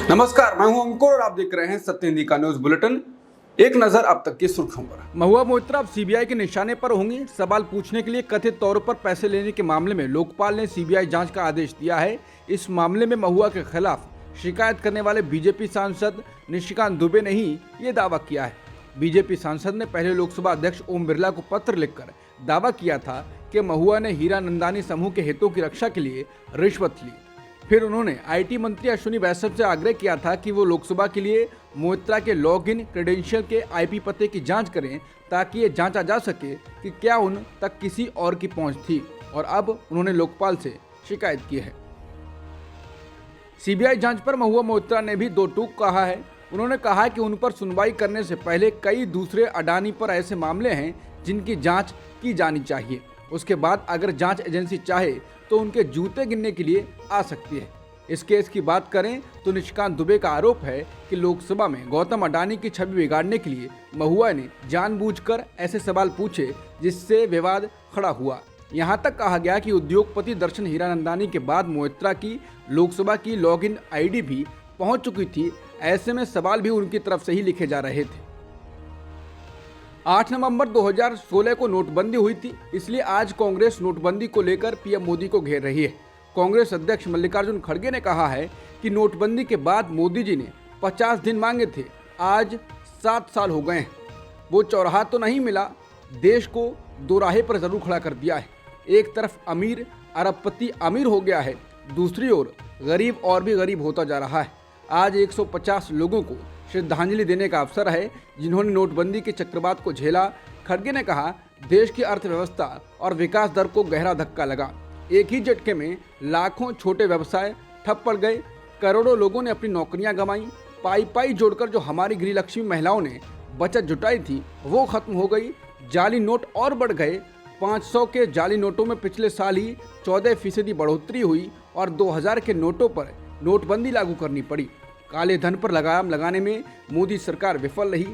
नमस्कार, मैं हूं अंकुर और आप देख रहे हैं सत्य हिंदी का न्यूज बुलेटिन। एक नजर अब तक की सुर्खियों पर। महुआ मोइत्रा अब सीबीआई के निशाने पर होंगी। सवाल पूछने के लिए कथित तौर पर पैसे लेने के मामले में लोकपाल ने सीबीआई जांच का आदेश दिया है। इस मामले में महुआ के खिलाफ शिकायत करने वाले बीजेपी सांसद निशिकांत दुबे ने ही ये दावा किया है। बीजेपी सांसद ने पहले लोकसभा अध्यक्ष ओम बिरला को पत्र लिखकर दावा किया था कि महुआ ने हीरानंदानी समूह के हितों की रक्षा के लिए रिश्वत ली। फिर उन्होंने आईटी मंत्री अश्विनी वैष्णव से आग्रह किया था कि वो लोकसभा के लिए मोइत्रा के लॉगिन क्रेडेंशियल के आईपी पते की जांच करें ताकि ये जांचा जा सके कि क्या उन तक किसी और की पहुंच थी। और अब उन्होंने लोकपाल से शिकायत की है। सीबीआई जांच पर महुआ मोइत्रा ने भी दो टूक कहा है। उन्होंने कहा कि उन पर सुनवाई करने से पहले कई दूसरे अडानी पर ऐसे मामले हैं जिनकी जांच की जानी चाहिए। उसके बाद अगर जांच एजेंसी चाहे तो उनके जूते गिनने के लिए आ सकती है। इस केस की बात करें तो निशिकांत दुबे का आरोप है कि लोकसभा में गौतम अडानी की छवि बिगाड़ने के लिए महुआ ने जानबूझकर ऐसे सवाल पूछे जिससे विवाद खड़ा हुआ। यहां तक कहा गया कि उद्योगपति दर्शन हीरानंदानी के बाद मोइत्रा की लोकसभा की लॉगिन आईडी भी पहुंच चुकी थी। ऐसे में सवाल भी उनकी तरफ से ही लिखे जा रहे थे। 8 नवंबर 2016 को नोटबंदी हुई थी, इसलिए आज कांग्रेस नोटबंदी को लेकर पीएम मोदी को घेर रही है। कांग्रेस अध्यक्ष मल्लिकार्जुन खड़गे ने कहा है कि नोटबंदी के बाद मोदी जी ने 50 दिन मांगे थे, आज 7 साल हो गए हैं। वो चौराहा तो नहीं मिला, देश को दोराहे पर जरूर खड़ा कर दिया है। एक तरफ अमीर अरबपति अमीर हो गया है, दूसरी ओर गरीब और भी गरीब होता जा रहा है। आज 150 लोगों को श्रद्धांजलि देने का अवसर है जिन्होंने नोटबंदी के चक्रवात को झेला। खड़गे ने कहा, देश की अर्थव्यवस्था और विकास दर को गहरा धक्का लगा। एक ही झटके में लाखों छोटे व्यवसाय ठप पड़ गए, करोड़ों लोगों ने अपनी नौकरियां गंवाई। पाई जोड़कर जो हमारी गृहलक्ष्मी महिलाओं ने बचत जुटाई थी वो खत्म हो गई। जाली नोट और बढ़ गए। 500 के जाली नोटों में पिछले साल ही 14% बढ़ोतरी हुई और 2000 के नोटों पर नोटबंदी लागू करनी पड़ी। काले धन पर लगाम लगाने में मोदी सरकार विफल रही।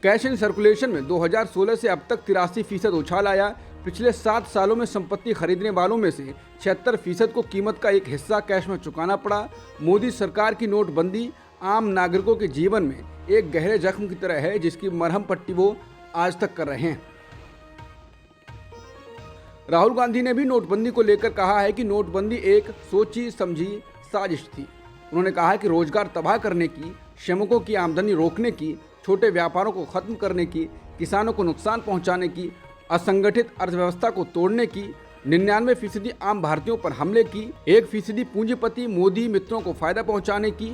कैश इन सर्कुलेशन में 2016 से अब तक 83% उछाल आया। पिछले 7 सालों में संपत्ति खरीदने वालों में से 76% को कीमत का एक हिस्सा कैश में चुकाना पड़ा। मोदी सरकार की नोटबंदी आम नागरिकों के जीवन में एक गहरे जख्म की तरह है जिसकी मरहम पट्टी वो आज तक कर रहे हैं। राहुल गांधी ने भी नोटबंदी को लेकर कहा है कि नोटबंदी एक सोची समझी साजिश थी। उन्होंने कहा कि रोजगार तबाह करने की, श्रमिकों की आमदनी रोकने की, छोटे व्यापारों को खत्म करने की, किसानों को नुकसान पहुंचाने की, असंगठित अर्थव्यवस्था को तोड़ने की, 99% आम भारतीयों पर हमले की, 1% पूंजीपति मोदी मित्रों को फायदा पहुंचाने की।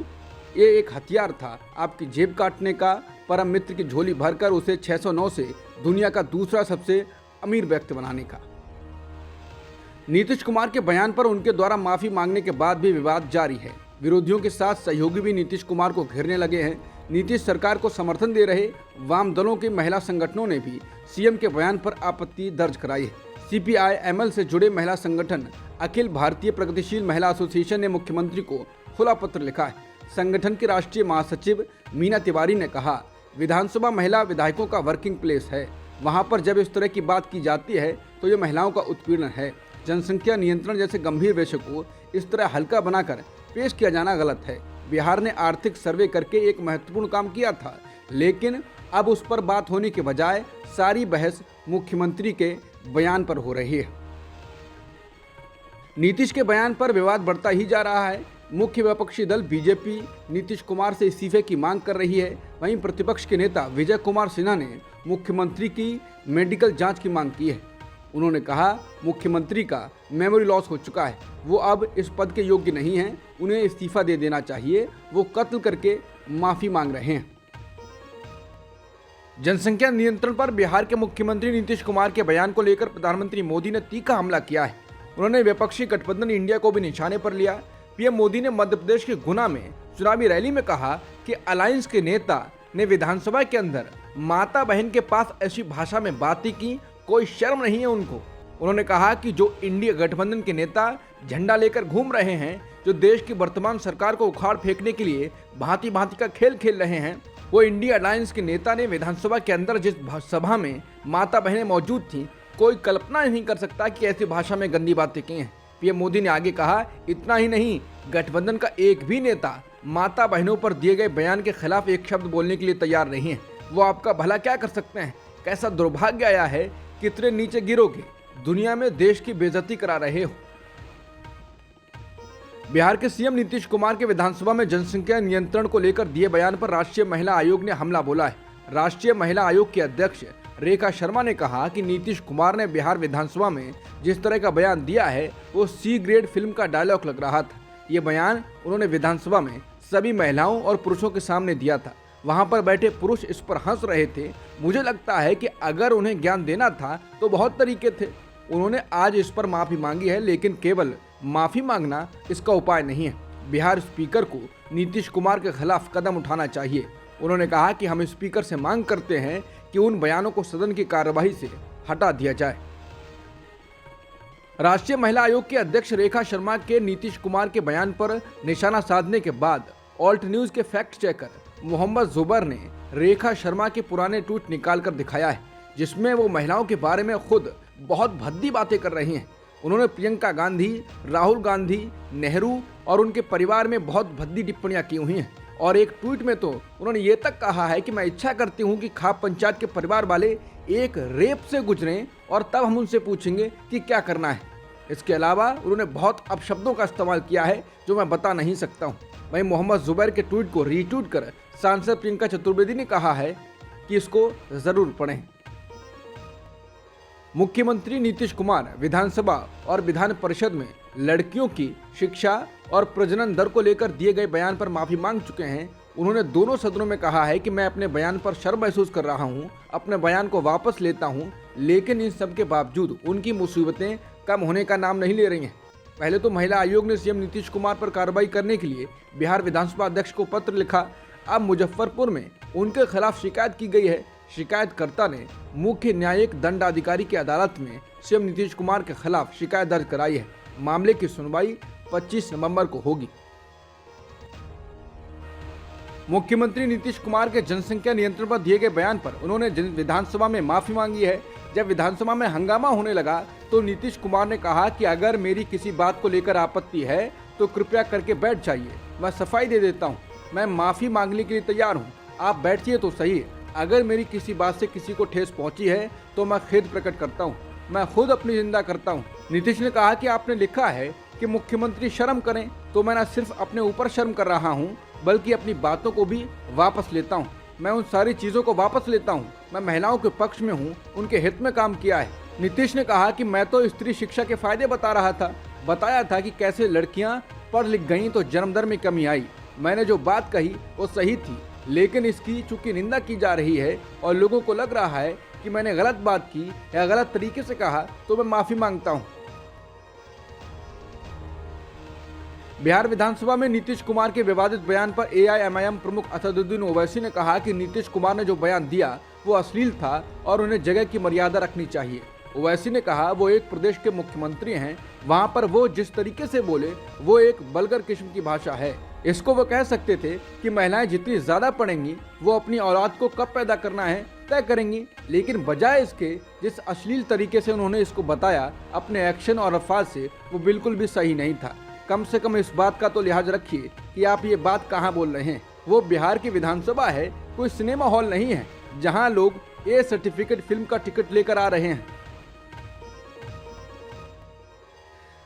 ये एक हथियार था आपकी जेब काटने का, परम मित्र की झोली भरकर उसे 609 से दुनिया का दूसरा सबसे अमीर व्यक्ति बनाने का। नीतीश कुमार के बयान पर उनके द्वारा माफी मांगने के बाद भी विवाद जारी है। विरोधियों के साथ सहयोगी भी नीतीश कुमार को घेरने लगे हैं। नीतीश सरकार को समर्थन दे रहे वाम दलों के महिला संगठनों ने भी सीएम के बयान पर आपत्ति दर्ज कराई है। सीपीआई एमएल से जुड़े महिला संगठन अखिल भारतीय प्रगतिशील महिला एसोसिएशन ने मुख्यमंत्री को खुला पत्र लिखा है। संगठन की राष्ट्रीय महासचिव मीना तिवारी ने कहा, विधानसभा महिला विधायकों का वर्किंग प्लेस है, वहाँ पर जब इस तरह की बात की जाती है तो ये महिलाओं का उत्पीड़न है। जनसंख्या नियंत्रण जैसे गंभीर विषय को इस तरह हल्का बनाकर पेश किया जाना गलत है। बिहार ने आर्थिक सर्वे करके एक महत्वपूर्ण काम किया था, लेकिन अब उस पर बात होने के बजाय सारी बहस मुख्यमंत्री के बयान पर हो रही है। नीतीश के बयान पर विवाद बढ़ता ही जा रहा है। मुख्य विपक्षी दल बीजेपी नीतीश कुमार से इस्तीफे की मांग कर रही है। वहीं प्रतिपक्ष के नेता विजय कुमार सिन्हा ने मुख्यमंत्री की मेडिकल जांच की मांग की है। उन्होंने कहा, मुख्यमंत्री का मेमोरी लॉस हो चुका है, वो अब इस पद के योग्य नहीं हैं, उन्हें इस्तीफा दे देना चाहिए, वो कत्ल करके माफी मांग रहे हैं। जनसंख्या नियंत्रण पर बिहार के मुख्यमंत्री नीतीश कुमार के बयान को लेकर प्रधानमंत्री मोदी ने तीखा हमला किया है। उन्होंने विपक्षी गठबंधन इंडिया को भी निशाने पर लिया। पीएम मोदी ने मध्य प्रदेश के गुना में चुनावी रैली में कहा कि अलायंस के नेता ने विधानसभा के अंदर माता बहन के पास ऐसी भाषा में बातें की, कोई शर्म नहीं है उनको। उन्होंने कहा कि जो इंडिया गठबंधन के नेता झंडा लेकर घूम रहे हैं, जो देश की वर्तमान सरकार को उखाड़ फेंकने के लिए भांति भांति का खेल खेल रहे हैं, वो इंडिया अलायंस के नेता ने विधानसभा के अंदर जिस सभा में माता बहनें मौजूद थीं, कोई कल्पना नहीं कर सकता कि ऐसी भाषा में गंदी बातें की हैं। पीएम मोदी ने आगे कहा, इतना ही नहीं, गठबंधन का एक भी नेता माता बहनों पर दिए गए बयान के खिलाफ एक शब्द बोलने के लिए तैयार नहीं है। वो आपका भला क्या कर सकते हैं? कैसा दुर्भाग्य आया है, कितने नीचे गिरोगे, दुनिया में देश की बेइज्जती करा रहे हो। बिहार के सीएम नीतीश कुमार के विधानसभा में जनसंख्या नियंत्रण को लेकर दिए बयान पर राष्ट्रीय महिला आयोग ने हमला बोला है। राष्ट्रीय महिला आयोग की अध्यक्ष रेखा शर्मा ने कहा कि नीतीश कुमार ने बिहार विधानसभा में जिस तरह का बयान दिया है वो सी ग्रेड फिल्म का डायलॉग लग रहा था। ये बयान उन्होंने विधानसभा में सभी महिलाओं और पुरुषों के सामने दिया था। वहां पर बैठे पुरुष इस पर हंस रहे थे। मुझे लगता है कि अगर उन्हें ज्ञान देना था तो बहुत तरीके थे। उन्होंने आज इस पर माफी मांगी है, लेकिन केवल माफी मांगना इसका उपाय नहीं है। बिहार स्पीकर को नीतीश कुमार के खिलाफ कदम उठाना चाहिए। उन्होंने कहा कि हम स्पीकर से मांग करते हैं कि उन बयानों को सदन की कार्यवाही से हटा दिया जाए। राष्ट्रीय महिला आयोग के अध्यक्ष रेखा शर्मा के नीतीश कुमार के बयान पर निशाना साधने के बाद ऑल्ट न्यूज के फैक्ट चेकर मोहम्मद जुबैर ने रेखा शर्मा के पुराने ट्वीट निकालकर दिखाया है, जिसमें वो महिलाओं के बारे में खुद बहुत भद्दी बातें कर रही हैं। उन्होंने प्रियंका गांधी, राहुल गांधी, नेहरू और उनके परिवार में बहुत भद्दी टिप्पणियां की हुई हैं। और एक ट्वीट में तो उन्होंने ये तक कहा है कि मैं इच्छा करती हूं कि खाप पंचायत के परिवार वाले एक रेप से गुजरें और तब हम उनसे पूछेंगे कि क्या करना है। इसके अलावा उन्होंने बहुत अपशब्दों का इस्तेमाल किया है जो मैं बता नहीं सकता हूं। वहीं मोहम्मद जुबैर के ट्वीट को रीट्वीट कर सांसद प्रियंका चतुर्वेदी ने कहा है कि इसको जरूर पढ़ें। मुख्यमंत्री नीतीश कुमार विधानसभा और विधान परिषद में लड़कियों की शिक्षा और प्रजनन दर को लेकर दिए गए बयान पर माफी मांग चुके हैं। उन्होंने दोनों सदनों में कहा है कि मैं अपने बयान पर शर्म महसूस कर रहा हूं, अपने बयान को वापस लेता हूं, लेकिन इन सब के बावजूद उनकी मुसीबतें कम होने का नाम नहीं ले रही हैं। पहले तो महिला आयोग ने सीएम नीतीश कुमार पर कार्रवाई करने के लिए बिहार विधानसभा अध्यक्ष को पत्र लिखा। अब मुजफ्फरपुर में उनके खिलाफ शिकायत की गई है। शिकायतकर्ता ने मुख्य न्यायिक दंडाधिकारी की अदालत में सीएम नीतीश कुमार के खिलाफ शिकायत दर्ज कराई है। मामले की सुनवाई 25 नवंबर को होगी। मुख्यमंत्री नीतीश कुमार के जनसंख्या नियंत्रण पर दिए गए बयान पर उन्होंने विधानसभा में माफी मांगी है। जब विधानसभा में हंगामा होने लगा तो नीतीश कुमार ने कहा कि अगर मेरी किसी बात को लेकर आपत्ति है तो कृपया करके बैठ जाइए, मैं सफाई दे देता हूँ, मैं माफी मांगने के लिए तैयार हूँ, आप बैठिए तो सही। अगर मेरी किसी बात से किसी को ठेस पहुंची है तो मैं खेद प्रकट करता हूं, मैं खुद अपनी निंदा करता हूं। नीतीश ने कहा कि आपने लिखा है कि मुख्यमंत्री शर्म करें, तो मैं न सिर्फ अपने ऊपर शर्म कर रहा हूं बल्कि अपनी बातों को भी वापस लेता हूं। मैं उन सारी चीजों को वापस लेता हूं। मैं महिलाओं के पक्ष में हूं, उनके हित में काम किया है। नीतीश ने कहा कि मैं तो स्त्री शिक्षा के फायदे बता रहा था, बताया था कि कैसे लड़कियां पढ़ लिख गई तो जन्म दर में कमी आई। मैंने जो बात कही वो सही थी, लेकिन इसकी चूंकि निंदा की जा रही है और लोगों को लग रहा है कि मैंने गलत बात की या गलत तरीके से कहा, तो मैं माफी मांगता हूं। बिहार विधानसभा में नीतीश कुमार के विवादित बयान पर एआईएमआईएम प्रमुख असदुद्दीन ओवैसी ने कहा कि नीतीश कुमार ने जो बयान दिया वो अश्लील था और उन्हें जगह की मर्यादा रखनी चाहिए। ओवैसी ने कहा वो एक प्रदेश के मुख्यमंत्री हैं, वहां पर वो जिस तरीके से बोले वो एक वल्गर किस्म की भाषा है। इसको वो कह सकते थे कि महिलाएं जितनी ज्यादा पढ़ेंगी वो अपनी औलाद को कब पैदा करना है तय करेंगी, लेकिन बजाय इसके जिस अश्लील तरीके से उन्होंने इसको बताया अपने एक्शन और अल्फाज से, वो बिल्कुल भी सही नहीं था। कम से कम इस बात का तो लिहाज रखिए कि आप ये बात कहाँ बोल रहे हैं। वो बिहार की विधानसभा है, कोई सिनेमा हॉल नहीं है जहाँ लोग ए सर्टिफिकेट फिल्म का टिकट लेकर आ रहे हैं।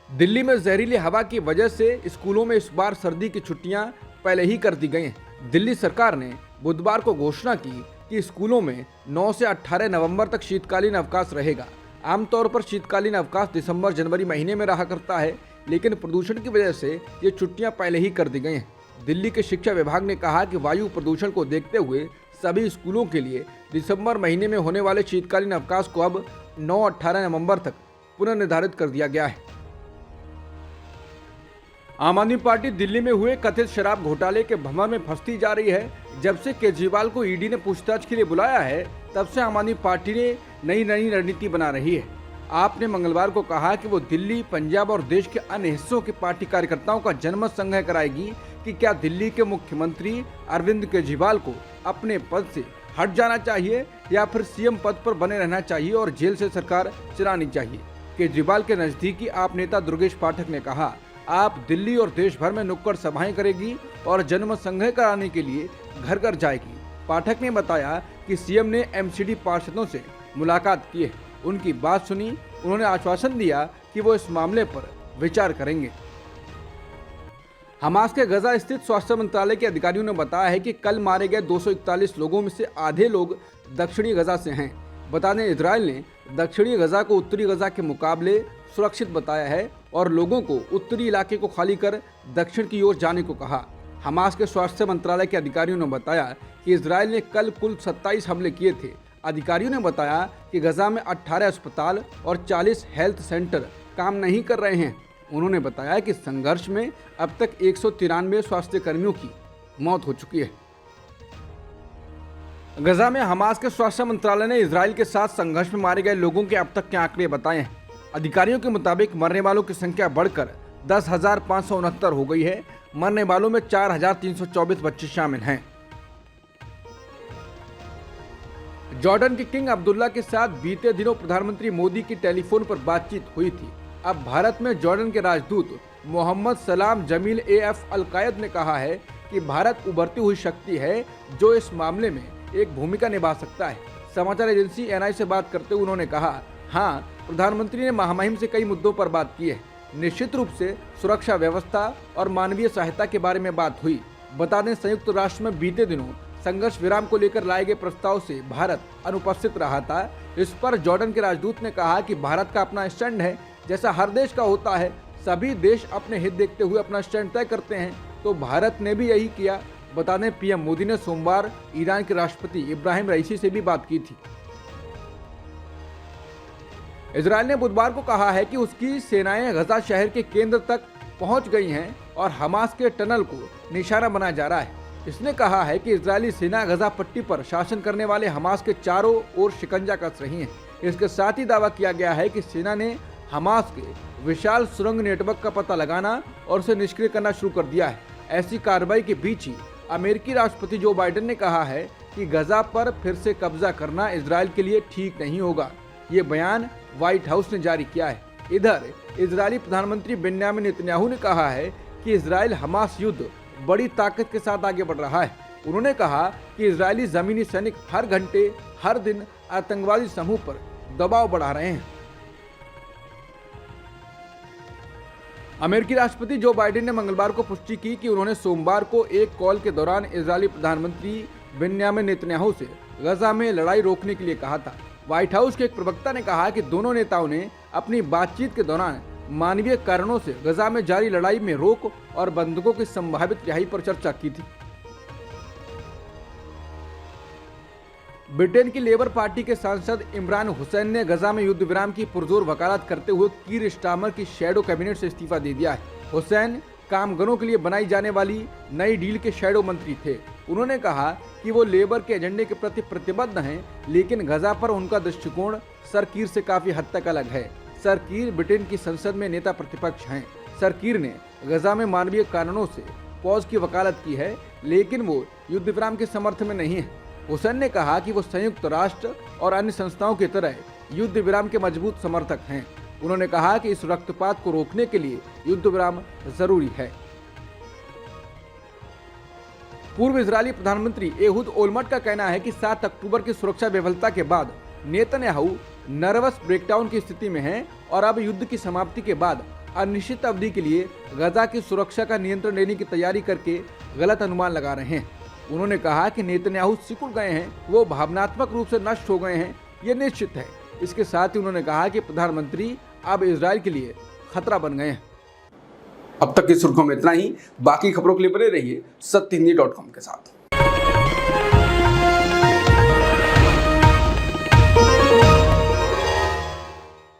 दिल्ली में जहरीली हवा की वजह से स्कूलों में इस बार सर्दी की छुट्टियां पहले ही कर दी गई हैं। दिल्ली सरकार ने बुधवार को घोषणा की कि स्कूलों में 9 से 18 नवंबर तक शीतकालीन अवकाश रहेगा। आमतौर पर शीतकालीन अवकाश दिसंबर जनवरी महीने में रहा करता है, लेकिन प्रदूषण की वजह से ये छुट्टियां पहले ही कर दी गई हैं। दिल्ली के शिक्षा विभाग ने कहा कि वायु प्रदूषण को देखते हुए सभी स्कूलों के लिए दिसंबर महीने में होने वाले शीतकालीन अवकाश को अब 9-18 नवंबर तक पुनर्निर्धारित कर दिया गया है। आम आदमी पार्टी दिल्ली में हुए कथित शराब घोटाले के भंवर में फंसती जा रही है। जब से केजरीवाल को ईडी ने पूछताछ के लिए बुलाया है, तब से आम आदमी पार्टी ने नई रणनीति बना रही है। आपने मंगलवार को कहा कि वो दिल्ली, पंजाब और देश के अन्य हिस्सों के पार्टी कार्यकर्ताओं का जनमत संग्रह कराएगी कि क्या दिल्ली के मुख्यमंत्री अरविंद केजरीवाल को अपने पद से हट जाना चाहिए या फिर सीएम पद पर बने रहना चाहिए और जेल से सरकार चलानी चाहिए। केजरीवाल के नजदीकी आप नेता दुर्गेश पाठक ने कहा, आप दिल्ली और देश भर में नुक्कड़ सभाएं करेगी और जनमत संग्रह कराने के लिए घर घर जाएगी। पाठक ने बताया कि सीएम ने एमसीडी पार्षदों से मुलाकात की है, उनकी बात सुनी। उन्होंने आश्वासन दिया कि वो इस मामले पर विचार करेंगे। हमास के गजा स्थित स्वास्थ्य मंत्रालय के अधिकारियों ने बताया है कि कल मारे गए 241 लोगों में से आधे लोग दक्षिणी गजा से हैं। बता दें, इजराइल ने दक्षिणी गजा को उत्तरी गजा के मुकाबले सुरक्षित बताया है और लोगों को उत्तरी इलाके को खाली कर दक्षिण की ओर जाने को कहा। हमास के स्वास्थ्य मंत्रालय के अधिकारियों ने बताया कि इजराइल ने कल कुल 27 हमले किए थे। अधिकारियों ने बताया कि गजा में 18 अस्पताल और 40 हेल्थ सेंटर काम नहीं कर रहे हैं। उन्होंने बताया कि संघर्ष में अब तक 193 स्वास्थ्य कर्मियों की मौत हो चुकी है। गजा में हमास के स्वास्थ्य मंत्रालय ने इजराइल के साथ संघर्ष में मारे गए लोगों के अब तक के आंकड़े बताए हैं। अधिकारियों के मुताबिक मरने वालों की संख्या बढ़कर 10,569 हो गई है। मरने वालों में 4,324 बच्चे शामिल हैं। जॉर्डन के किंग अब्दुल्ला के साथ बीते दिनों प्रधानमंत्री मोदी की टेलीफोन पर बातचीत हुई थी। अब भारत में जॉर्डन के राजदूत मोहम्मद सलाम जमील एफ अल-कायद ने कहा है कि भारत उभरती हुई शक्ति है जो इस मामले में एक भूमिका निभा सकता है। समाचार एजेंसी एनआई से बात करते हुए उन्होंने कहा, हाँ, प्रधानमंत्री ने महामहिम से कई मुद्दों पर बात की है। निश्चित रूप से सुरक्षा व्यवस्था और मानवीय सहायता के बारे में बात हुई। बता दें, संयुक्त राष्ट्र में बीते दिनों संघर्ष विराम को लेकर लाए गए प्रस्ताव से भारत अनुपस्थित रहा था। इस पर जॉर्डन के राजदूत ने कहा कि भारत का अपना स्टैंड है, जैसा हर देश का होता है। सभी देश अपने हित देखते हुए अपना स्टैंड तय करते हैं, तो भारत ने भी यही किया। बता दें, पीएम मोदी ने सोमवार ईरान के राष्ट्रपति इब्राहिम रईसी से भी बात की थी। इजराइल ने बुधवार को कहा है कि उसकी सेनाएं गजा शहर के केंद्र तक पहुंच गई हैं और हमास के टनल को निशाना बनाया जा रहा है। इसने कहा है कि इजरायली सेना गजा पट्टी पर शासन करने वाले हमास के चारों ओर शिकंजा कस रही है। इसके साथ ही दावा किया गया है कि सेना ने हमास के विशाल सुरंग नेटवर्क का पता लगाना और उसे निष्क्रिय करना शुरू कर दिया है। ऐसी कार्रवाई के बीच ही अमेरिकी राष्ट्रपति जो बाइडेन ने कहा है कि गजा पर फिर से कब्जा करना इजराइल के लिए ठीक नहीं होगा। ये बयान व्हाइट हाउस ने जारी किया है। इधर इजरायली प्रधानमंत्री बेन्यामिन नेतन्याहू ने कहा है कि इजराइल हमास युद्ध बड़ी ताकत के साथ आगे बढ़ रहा है। उन्होंने कहा कि इजरायली जमीनी सैनिक हर घंटे हर दिन आतंकवादी समूह पर दबाव बढ़ा रहे हैं। अमेरिकी राष्ट्रपति जो बाइडेन ने मंगलवार को पुष्टि की कि उन्होंने सोमवार को एक कॉल के दौरान इजरायली प्रधानमंत्री बेन्यामिन नेतन्याहू से गजा में लड़ाई रोकने के लिए कहा था। व्हाइट हाउस के एक प्रवक्ता ने कहा कि दोनों नेताओं ने अपनी बातचीत के दौरान मानवीय कारणों से गजा में जारी लड़ाई में रोक और बंधकों की संभावित रिहाई पर चर्चा की थी। ब्रिटेन की लेबर पार्टी के सांसद इमरान हुसैन ने गजा में युद्ध विराम की पुरजोर वकालत करते हुए कीर स्टारमर की शैडो कैबिनेट से इस्तीफा दे दिया है। हुसैन कामगारों के लिए बनाई जाने वाली नई डील के शैडो मंत्री थे। उन्होंने कहा कि वो लेबर के एजेंडे के प्रति प्रतिबद्ध हैं, लेकिन गजा पर उनका दृष्टिकोण सर कीर से काफी हद तक अलग है। सर कीर ब्रिटेन की संसद में नेता प्रतिपक्ष हैं। सर कीर ने गजा में मानवीय कारणों से पॉज की वकालत की है, लेकिन वो युद्ध विराम के समर्थन में नहीं है। हुसैन ने कहा कि वो संयुक्त राष्ट्र और अन्य संस्थाओं की तरह युद्ध विराम के मजबूत समर्थक हैं। उन्होंने कहा कि इस रक्तपात को रोकने के लिए युद्ध विराम जरूरी है। पूर्व इजरायली प्रधानमंत्री एहूद ओलमर्ट का कहना है कि 7 अक्टूबर की सुरक्षा विफलता के बाद नेतन्याहू नर्वस ब्रेकडाउन की स्थिति में हैं और अब युद्ध की समाप्ति के बाद अनिश्चित अवधि के लिए गजा की सुरक्षा का नियंत्रण लेने की तैयारी करके गलत अनुमान लगा रहे हैं। उन्होंने कहा कि नेतन्याहू सिकुड़ गए हैं, वो भावनात्मक रूप से नष्ट हो गए हैं, ये निश्चित है। इसके साथ ही उन्होंने कहा कि प्रधानमंत्री अब इजराइल के लिए खतरा बन गए हैं। अब तक की सुर्खियों में इतना ही। बाकी खबरों के लिए बने रहिए सत्यहिंदी.com के साथ।